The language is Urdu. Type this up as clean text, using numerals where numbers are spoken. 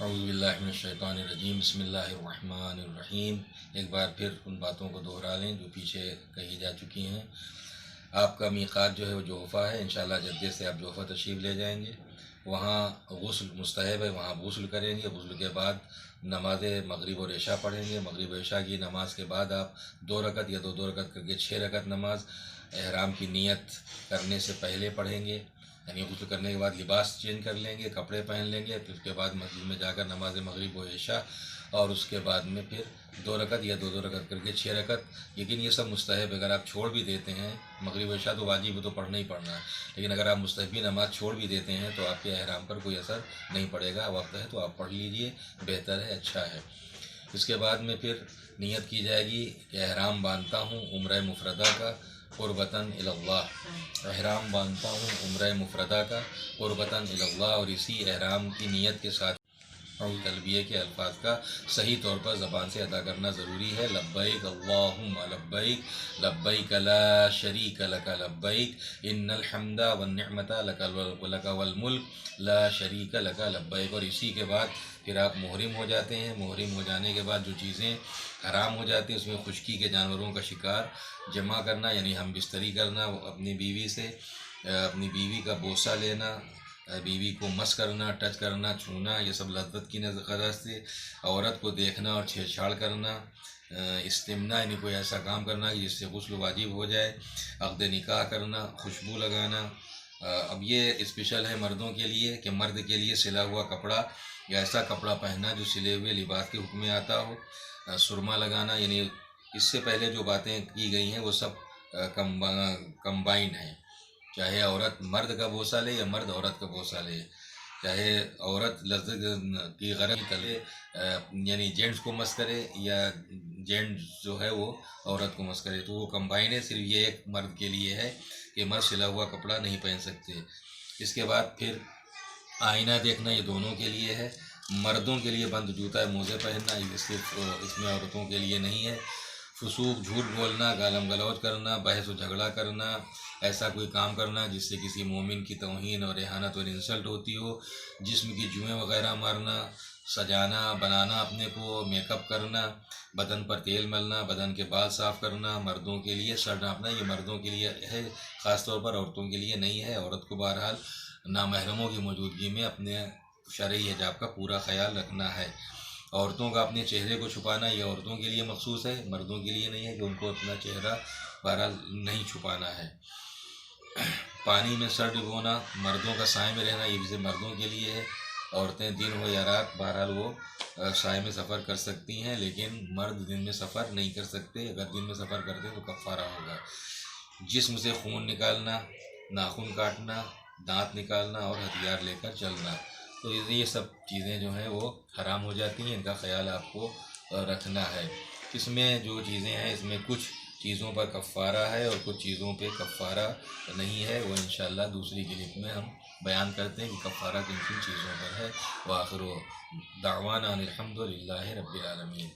اعوذ باللہ من الشیطان الرجیم بسم اللہ الرحمن الرحیم۔ ایک بار پھر ان باتوں کو دہرا لیں جو پیچھے کہی جا چکی ہیں۔ آپ کا میقات جو ہے وہ جوفہ ہے، انشاءاللہ جدے سے آپ جوفہ تشریف لے جائیں گے، وہاں غسل مستحب ہے، وہاں غسل کریں گے۔ غسل کے بعد نماز مغرب اور عشاء پڑھیں گے۔ مغرب و عشاء کی نماز کے بعد آپ 2 رکعت یا دو رکعت کر کے 6 رکعت نماز احرام کی نیت کرنے سے پہلے پڑھیں گے، یعنی غسل کرنے کے بعد لباس چینج کر لیں گے، کپڑے پہن لیں گے، پھر اس کے بعد مسجد میں جا کر نماز مغرب و عشاء، اور اس کے بعد میں پھر 2 رکعت یا دو رکعت کر کے 6 رکعت۔ لیکن یہ سب مستحب، اگر آپ چھوڑ بھی دیتے ہیں مغرب و عشاء تو واجب ہے، تو پڑھنا ہی پڑھنا ہے، لیکن اگر آپ مستحبی نماز چھوڑ بھی دیتے ہیں تو آپ کے احرام پر کوئی اثر نہیں پڑے گا۔ وقت ہے تو آپ پڑھ لیجئے، بہتر ہے، اچھا ہے۔ اس کے بعد میں پھر نیت کی جائے گی کہ احرام باندھتا ہوں عمرہ مفردہ کا قربتاً الی اللہ، احرام باندھتا ہوں عمرہ مفردہ کا قربتاً الی اللہ، اور اسی احرام کی نیت کے ساتھ تلبیہ کے الفاظ کا صحیح طور پر زبان سے ادا کرنا ضروری ہے۔ لبیک اللہم لبیک، لبیک لا شریک لک لبیک، ان الحمد والنعمت لک والملک لا شریک لک لبیک۔ اور اسی کے بعد پھر آپ محرم ہو جاتے ہیں۔ محرم ہو جانے کے بعد جو چیزیں حرام ہو جاتی ہیں اس میں خشکی کے جانوروں کا شکار جمع کرنا، یعنی ہم بستری کرنا اپنی بیوی سے، اپنی بیوی کا بوسہ لینا، بیوی کو مس کرنا، ٹچ کرنا، چھونا، یہ سب لذت کی غرض سے، عورت کو دیکھنا اور چھیڑ چھاڑ کرنا، استمنا یعنی کوئی ایسا کام کرنا کہ جس سے غسل واجب ہو جائے، عقد نکاح کرنا، خوشبو لگانا۔ اب یہ اسپیشل ہے مردوں کے لیے کہ مرد کے لیے سلا ہوا کپڑا یا ایسا کپڑا پہننا جو سلے ہوئے لباس کے حکم میں آتا ہو، سرما لگانا، یعنی اس سے پہلے جو باتیں کی گئی ہیں وہ سب کمبائنڈ ہیں، چاہے عورت مرد کا بوسہ لے یا مرد عورت کا بوسہ لے، چاہے عورت لذت کی غرض کرے، یعنی جینٹس کو مس کرے، یا جینٹس جو ہے وہ عورت کو مس کرے، تو وہ کمبائن ہے۔ صرف یہ ایک مرد کے لیے ہے کہ مرد سلا ہوا کپڑا نہیں پہن سکتے۔ اس کے بعد پھر آئینہ دیکھنا، یہ دونوں کے لیے ہے۔ مردوں کے لیے بند جوتا موزے پہننا، یہ صرف اس میں عورتوں کے لیے نہیں ہے۔ فسوق، جھوٹ بولنا، گالم گلوچ کرنا، بحث و جھگڑا کرنا، ایسا کوئی کام کرنا جس سے کسی مومن کی توہین اور اہانت اور انسلٹ ہوتی ہو، جسم کی جوئیں وغیرہ مارنا، سجانا بنانا اپنے کو، میک اپ کرنا، بدن پر تیل ملنا، بدن کے بال صاف کرنا، مردوں کے لیے سر ڈھانپنا، یہ مردوں کے لیے ہے خاص طور پر، عورتوں کے لیے نہیں ہے۔ عورت کو بہرحال نامحرموں کی موجودگی میں اپنے شرعی حجاب کا پورا خیال رکھنا ہے۔ عورتوں کا اپنے چہرے کو چھپانا یہ عورتوں کے لیے مخصوص ہے، مردوں کے لیے نہیں ہے کہ ان کو اپنا چہرہ بہرحال نہیں چھپانا ہے۔ پانی میں سر ڈبونا، مردوں کا سائے میں رہنا، یہ بھی مردوں کے لیے ہے۔ عورتیں دن ہو یا رات بہرحال وہ سائے میں سفر کر سکتی ہیں، لیکن مرد دن میں سفر نہیں کر سکتے۔ اگر دن میں سفر کرتے تو کفارہ ہوگا۔ جسم سے خون نکالنا، ناخن کاٹنا، دانت نکالنا اور ہتھیار لے کر چلنا، تو یہ سب چیزیں جو ہیں وہ حرام ہو جاتی ہیں، ان کا خیال آپ کو رکھنا ہے۔ اس میں جو چیزیں ہیں اس میں کچھ چیزوں پر کفارہ ہے اور کچھ چیزوں پہ کفارہ نہیں ہے، وہ انشاءاللہ دوسری کلپ میں ہم بیان کرتے ہیں کہ کفارہ کن کن چیزوں پر ہے۔ وآخر دعوانا الحمد للہ رب العالمین۔